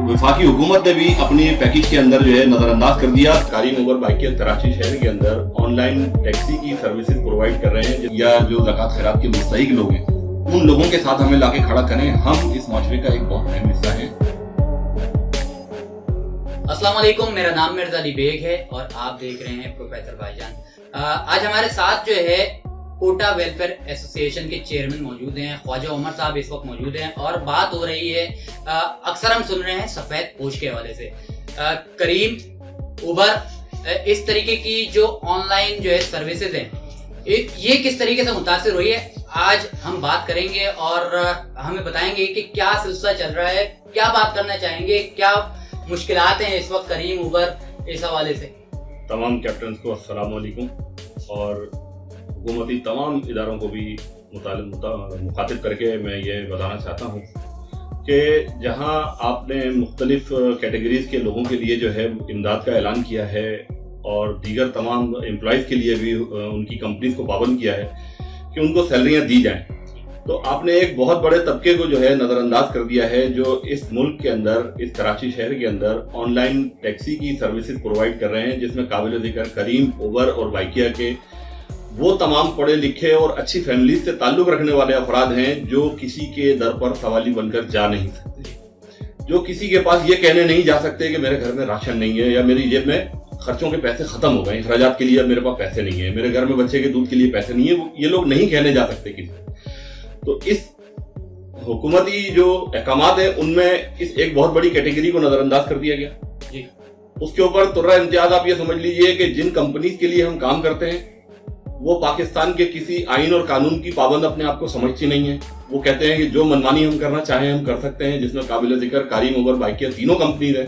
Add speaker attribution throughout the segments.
Speaker 1: वफाकी हुकूमत ने भी अपनी पैकेज के अंदर जो है नजरअंदाज कर दिया। करीम उबर बाइकिया कराची शहर के अंदर ऑनलाइन टैक्सी की सर्विसेज प्रोवाइड कर रहे हैं, या जो ज़कात खैरात के मुस्तहिक लोग हैं उन लोगों के साथ हमें लाके खड़ा करें। हम इस माशरे का एक बहुत अहम हिस्सा हैं।
Speaker 2: अस्सलाम वालेकुम, मेरा नाम मिर्जा अली बेग है और आप देख रहे हैं प्रोफेसर भाईजान। आज हमारे साथ जो है कोटा वेलफेयर एसोसिएशन के चेयरमैन मौजूद हैं, ख्वाजा उमर साहब इस वक्त मौजूद हैं और बात हो रही है अक्सर हम सुन रहे हैं सफेद पोश के हवाले से। करीम उबर इस तरीके की जो ऑनलाइन जो है सर्विसेज हैं, ये किस तरीके से मुतासिर हुई है, आज हम बात करेंगे और हमें बताएंगे कि क्या सिलसिला चल रहा है, क्या बात करना चाहेंगे, क्या मुश्किलात हैं इस वक्त करीम उबर इस हवाले से।
Speaker 1: तमाम कैप्टन को अस्सलाम वालेकुम और हुकूमती तमाम इदारों को भी मुखातिब करके मैं ये बताना चाहता हूँ कि जहाँ आपने मुख्तलिफ कैटेगरीज के लोगों के लिए जो है इमदाद का ऐलान किया है और दीगर तमाम एम्प्लॉयज़ के लिए भी उनकी कंपनीज को पाबंद किया है कि उनको सैलरियाँ दी जाएं, तो आपने एक बहुत बड़े तबके को जो है नज़रअंदाज कर दिया है जो इस मुल्क के अंदर, इस कराची शहर के अंदर ऑनलाइन टैक्सी की सर्विसेज प्रोवाइड कर रहे हैं, जिसमें काबिल ज़िक्र करीम, उबर और बाइकिया के वो तमाम पढ़े लिखे और अच्छी फैमिली से ताल्लुक़ रखने वाले अफराद हैं जो किसी के दर पर सवाली बनकर जा नहीं सकते, जो किसी के पास ये कहने नहीं जा सकते कि मेरे घर में राशन नहीं है या मेरी जेब में खर्चों के पैसे खत्म हो गए, अखराजात के लिए अब मेरे पास पैसे नहीं है, मेरे घर में बच्चे के दूध के लिए पैसे नहीं है, ये लोग नहीं कहने जा सकते किसी। तो इस हुकूमती जो अहकामात है उनमें इस एक बहुत बड़ी कैटेगरी को नजरअंदाज कर दिया गया। उसके ऊपर तुर्रा इम्तियाज आप ये समझ लीजिए कि जिन कंपनीज के लिए हम काम करते हैं वो पाकिस्तान के किसी आइन और कानून की पाबंद अपने आप को समझती नहीं है। वो कहते हैं कि जो मनमानी हम करना चाहें हम कर सकते हैं, जिसमें काबिल जिक्र करीम उबर बाइकिया तीनों कंपनीज हैं।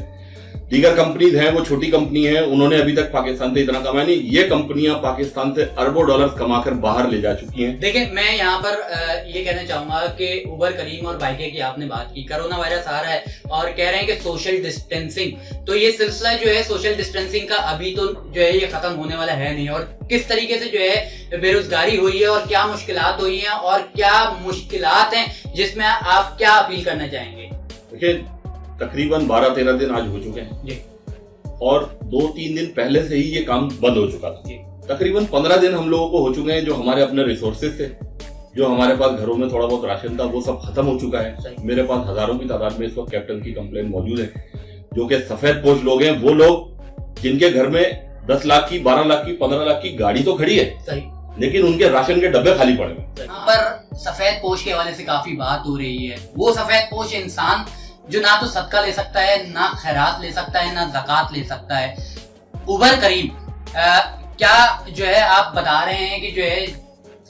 Speaker 1: दीगर कंपनीज हैं वो छोटी कंपनी है, उन्होंने अभी तक पाकिस्तान से इतना कमाया नहीं। ये कंपनियां पाकिस्तान से अरबों डॉलर्स कमाकर बाहर ले जा चुकी हैं।
Speaker 2: देखिए, मैं यहाँ पर ये कहना चाहूंगा कि उबर, करीम और बाइकिया की आपने बात की, कोरोना वायरस आ रहा है और कह रहे हैं कि सोशल डिस्टेंसिंग, तो ये सिलसिला जो है सोशल डिस्टेंसिंग का अभी तो जो है ये खत्म होने वाला है नहीं, और किस तरीके से जो है बेरोजगारी हुई है और क्या मुश्किलात हुई हैं और क्या मुश्किलात हैं जिसमें आप क्या अपील करना चाहेंगे।
Speaker 1: देखिए, तकरीबन 12-13 दिन आज हो चुके हैं जी, और 2-3 दिन पहले से ही ये काम बंद हो चुका था। तकरीबन 15 दिन हम लोगों को हो चुके हैं। जो हमारे अपने रिसोर्सेज थे, जो हमारे पास घरों में थोड़ा बहुत राशन था, वो सब खत्म हो चुका है। मेरे पास हजारों की तादाद में इस वक्त कैप्टन की कंप्लेन मौजूद है, जो कि सफेद पोश लोग हैं, वो लोग जिनके घर में 10 लाख की, 12 लाख की, 15 लाख की गाड़ी तो खड़ी है, लेकिन उनके राशन के डब्बे खाली पड़े हुए।
Speaker 2: यहाँ पर सफेद पोश के हवाले से काफी बात हो रही है। वो सफेद पोश इंसान जो ना तो सदका ले सकता है, ना खैरात ले सकता है, ना ज़कात ले सकता है। उबर करीम क्या जो है आप बता रहे हैं कि जो है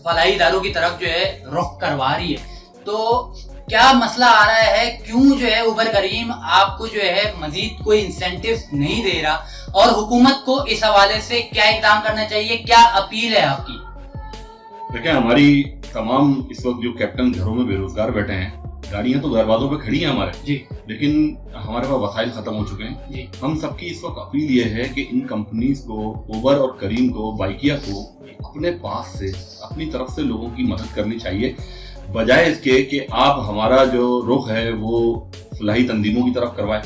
Speaker 2: फलाही इदारों की तरफ जो है रुख करवा रही है, तो क्या मसला आ रहा है, क्यों जो है उबर करीम आपको जो है मजीद कोई इंसेंटिव नहीं दे रहा, और हुकूमत को इस हवाले से क्या इक़दाम करना चाहिए, क्या अपील है आपकी।
Speaker 1: देखिए, हमारी तमाम इस वक्त जो कैप्टन घरों में बेरोजगार बैठे हैं, गाड़ियां तो दरवाजों पे खड़ी हैं हमारे जी, लेकिन हमारे पास वसाइल खत्म हो चुके हैं जी। हम सबकी इस वक्त अपील ये है कि इन कंपनीज को, उबर और करीम को, बाइकिया को अपने पास से, अपनी तरफ से लोगों की मदद करनी चाहिए, बजाय इसके कि आप हमारा जो रुख है वो फलाही तंजीमों की तरफ करवाए,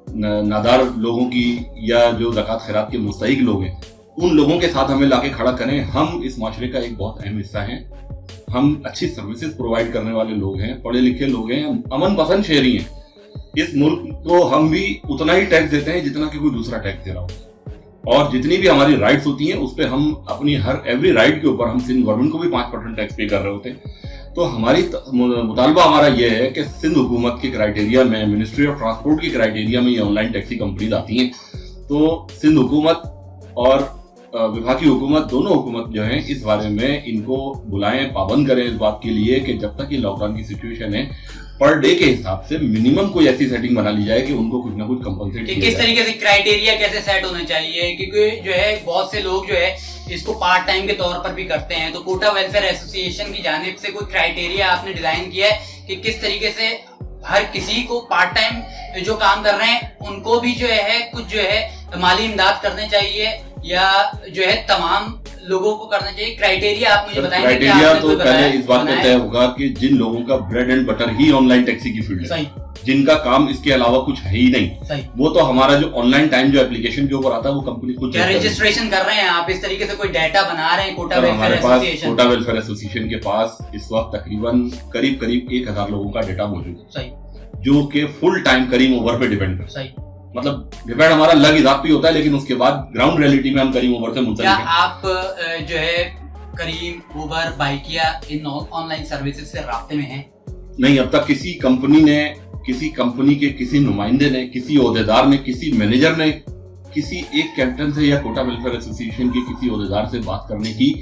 Speaker 1: नादार लोगों की या जो ज़कात खैरात के मुस्तहिक लोग हैं उन लोगों के साथ हमें लाके खड़ा करें। हम इस माशरे का एक बहुत अहम हिस्सा हैं। हम अच्छी सर्विसेज प्रोवाइड करने वाले लोग हैं, पढ़े लिखे लोग हैं, अमन पसंद शहरी हैं। इस मुल्क को हम भी उतना ही टैक्स देते हैं जितना कि कोई दूसरा टैक्स दे रहा हो, और जितनी भी हमारी राइट्स होती हैं उस पर हम अपनी एवरी राइट के ऊपर हम सिंध गवर्नमेंट को भी 5% टैक्स पे कर रहे होते हैं। तो हमारी मुतालबा हमारा ये है कि सिंध हुकूमत के क्राइटेरिया में, मिनिस्ट्री ऑफ ट्रांसपोर्ट की क्राइटेरिया में ये ऑनलाइन टैक्सी कंपनीज आती हैं, तो सिंध हुकूमत और विभागीय हुकूमत, दोनों हुकूमत जो है इस बारे में इनको बुलाएं, पाबंद करें इस बात के लिए कि जब तक ये लॉकडाउन की सिचुएशन है, पर डे के हिसाब से मिनिमम कोई ऐसी सेटिंग बना ली जाए कि उनको कुछ ना कुछ कंपनसेट किया जाए।
Speaker 2: किस तरीके से क्राइटेरिया कैसे सेट होने चाहिए, क्योंकि जो है बहुत से लोग जो है इसको पार्ट टाइम के तौर पर भी करते हैं, तो कोटा वेलफेयर एसोसिएशन की जानिब से कोई क्राइटेरिया आपने डिजाइन किया है कि किस तरीके से हर किसी को पार्ट टाइम जो काम कर रहे हैं उनको भी जो है कुछ जो है माली इमदाद करने चाहिए, या जो है तमाम लोगों को करना चाहिए। क्राइटेरिया आप मुझे बताएंगे।
Speaker 1: क्राइटेरिया तो पहले इस बात में तय होगा कि जिन लोगों का bread and butter he online taxi की फील्ड है, जिनका काम इसके अलावा कुछ है ही नहीं,
Speaker 2: सही।
Speaker 1: वो तो हमारा जो ऑनलाइन टाइम जो एप्लीकेशन के ऊपर आता है वो कंपनी खुद
Speaker 2: क्या रजिस्ट्रेशन कर रहे हैं आप, इस तरीके से कोई डाटा बना रहे हैं Kota welfare association?
Speaker 1: Kota welfare association के पास इस वक्त तकरीबन करीब 1000 लोगों का डाटा मौजूद है,
Speaker 2: सही, जो
Speaker 1: कि फुल टाइम करीम ओवर पे डिपेंड करता है।
Speaker 2: सही,
Speaker 1: मतलब डिपेंड हमारा लग इजाफी होता है, लेकिन उसके बाद ग्राउंड रियलिटी में हम करीम ओवर से मुंसलिक हैं।
Speaker 2: आप जो है करीम, उबर, बाइकिया इन ऑनलाइन सर्विसेज से राब्ते में हैं?
Speaker 1: नहीं, अब तक किसी कंपनी ने, किसी कंपनी के किसी नुमाइंदे ने, किसी ओहदेदार ने, किसी मैनेजर ने किसी एक कैप्टन से या कोटा वेलफेयर एसोसिएशन के किसी ओहदेदार से बात करने की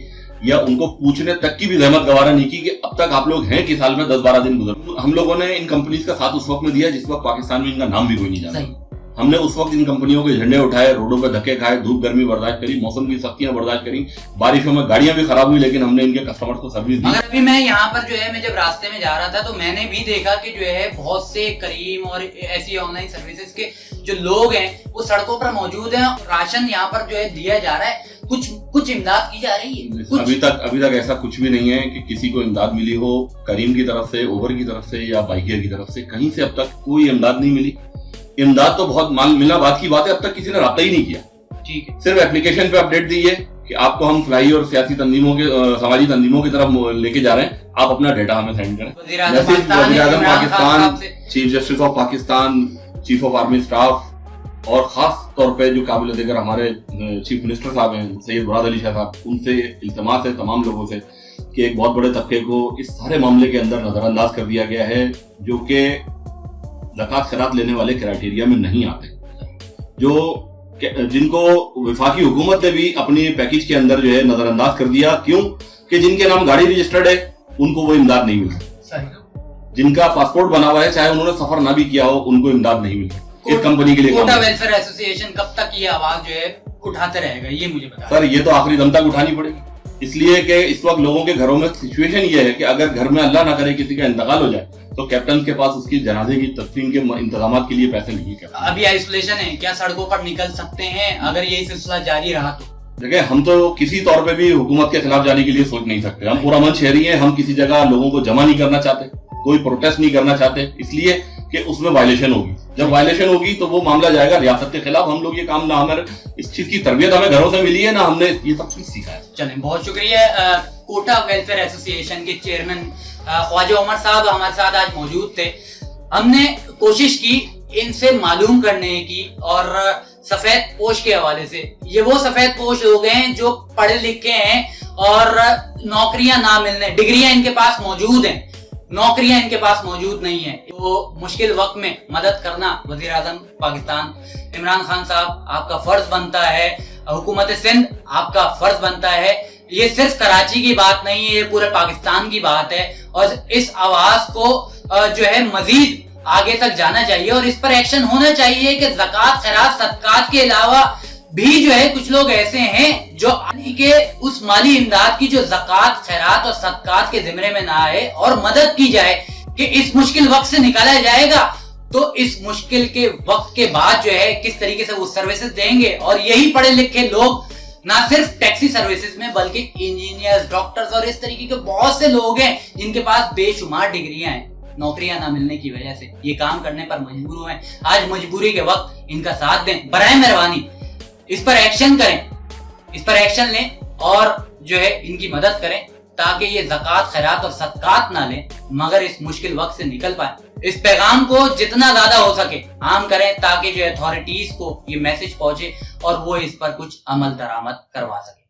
Speaker 1: या उनको पूछने तक की भी जहमत गवारा नहीं की कि अब तक आप लोग हैं कि साल में 10-12 दिन गुजर। हम लोगों ने इन कंपनीज का साथ उस वक्त में दिया जिस वक्त पाकिस्तान में इनका नाम भी कोई नहीं जानता। हमने उस वक्त इन कंपनियों के झंडे उठाए, रोडों पे धक्के खाए, धूप गर्मी बर्दाश्त करी, मौसम की सख्तियां बर्दाश्त करी, बारिशों में गाड़ियां भी खराब हुई, लेकिन हमने इनके कस्टमर्स को सर्विस दी।
Speaker 2: अगर अभी मैं यहाँ पर जो है, मैं जब रास्ते में जा रहा था तो मैंने भी देखा कि जो है बहुत से करीम और ऐसी ऑनलाइन सर्विसेज के जो लोग हैं वो सड़कों पर मौजूद हैं। राशन यहाँ पर जो है दिया जा रहा है, कुछ इमदाद की जा रही है?
Speaker 1: अभी तक ऐसा कुछ भी नहीं है कि किसी को इमदाद मिली हो करीम की तरफ से, ओवर की तरफ से या बाइकिया की तरफ से। कहीं से अब तक कोई इमदाद नहीं मिली। इमदाद तो बहुत मिलना बात की बात है, अब तक किसी ने राब्ता ही नहीं किया। ठीक है, सिर्फ एप्लीकेशन पे अपडेट दी है कि आपको हम फ्लाई और सियासी तंजीमों के, समाजी तंजीमों की तरफ लेके जा रहे हैं, आप अपना डेटा हमें सेंड करें। वज़ीर-ए-आज़म Pakistan, chief justice of Pakistan, chief of army staff और खास तौर पे जो काबिल ज़िक्र हमारे चीफ मिनिस्टर साहब हैं सैयद मुराद अली शाह साहब, उनसे इल्तिमास है तमाम लोगों से कि एक बहुत बड़े तबके को इस सारे मामले के अंदर नजरअंदाज कर दिया गया है, जो कि ज़कात खैरात लेने वाले क्राइटेरिया में नहीं आते, जिनको वफाकी हुकूमत ने भी अपनी पैकेज के अंदर जो है नजरअंदाज कर दिया। क्यों? कि जिनके नाम गाड़ी रजिस्टर्ड है उनको वो इमदाद नहीं मिलता, जिनका पासपोर्ट बना हुआ है चाहे उन्होंने सफर ना भी किया हो उनको इमदाद नहीं मिलता। इस कंपनी के लिए
Speaker 2: कोटा वेलफेयर एसोसिएशन कब तक ये आवाज जो है उठाते रहेगा, ये मुझे बता?
Speaker 1: सर, ये तो आखिरी दम तक उठानी पड़ेगी, इसलिए कि इस वक्त लोगों के घरों में सिचुएशन ये है कि अगर घर में अल्लाह ना करे किसी का इंतकाल हो जाए तो कैप्टन के पास उसकी जनाजे की तदफीन के इंतजाम के लिए पैसे नहीं है।
Speaker 2: अभी आइसोलेशन है, क्या सड़कों पर निकल सकते हैं अगर यही सिलसिला जारी रहा तो?
Speaker 1: देखिए, हम तो किसी तौर पे भी हुकूमत के खिलाफ जाने के लिए सोच नहीं सकते। हम पूरा मन शहरी हैं, हम किसी जगह लोगों को जमा नहीं करना चाहते, कोई प्रोटेस्ट नहीं करना चाहते, इसलिए कि उसमें वायलेशन होगी। जब वायलेशन होगी तो वो मामला जाएगा रियासत के खिलाफ। हम लोग ये काम ना, हमारे इस चीज की तरबियत हमें घरों से मिली है ना हमने ये सब चीज सीखा है।
Speaker 2: चलें, बहुत शुक्रिया। कोटा वेलफेयर एसोसिएशन के चेयरमैन ख्वाजा उमर साहब हमारे साथ आज मौजूद थे। हमने कोशिश की इनसे मालूम करने की, और सफेद पोश के हवाले से, ये वो सफेद पोश लोग हैं जो पढ़े लिखे हैं और नौकरियां ना मिलने, डिग्रियां इनके पास मौजूद हैं, नौकरियां इनके पास मौजूद नहीं है। तो मुश्किल वक्त में मदद करना वज़ीर-ए-आज़म पाकिस्तान इमरान खान साहब आपका फर्ज बनता है, हुकूमत सिंध आपका फर्ज बनता है। ये सिर्फ कराची की बात नहीं है, ये पूरे पाकिस्तान की बात है, और इस आवाज को जो है मजीद आगे तक जाना चाहिए और इस पर एक्शन होना चाहिए कि ज़कात, खैरात, सदकात के अलावा भी जो है कुछ लोग ऐसे हैं जो के उस माली इमदाद की जो ज़कात, खैरात और सदकात के ज़िम्मे में ना आए और मदद की जाए कि इस मुश्किल वक्त से निकाला जाएगा। तो इस मुश्किल के वक्त के बाद जो है किस तरीके से वो सर्विसेज देंगे, और यही पढ़े लिखे लोग ना सिर्फ टैक्सी सर्विसेज में बल्कि इंजीनियर्स, डॉक्टर्स और इस तरीके के बहुत से लोग हैं जिनके पास बेशुमार डिग्रियां हैं, नौकरियां ना मिलने की वजह से ये काम करने पर मजबूर हुए। आज मजबूरी के वक्त इनका साथ दें, बराए मेहरबानी इस पर एक्शन करें, इस पर एक्शन लें और जो है इनकी मदद करें ताकि ये ज़कात, खैरात और सदकात ना लें मगर इस मुश्किल वक्त से निकल पाए। इस पैगाम को जितना ज्यादा हो सके आम करें ताकि जो अथॉरिटीज को ये मैसेज पहुंचे और वो इस पर कुछ अमल दरामद करवा सके।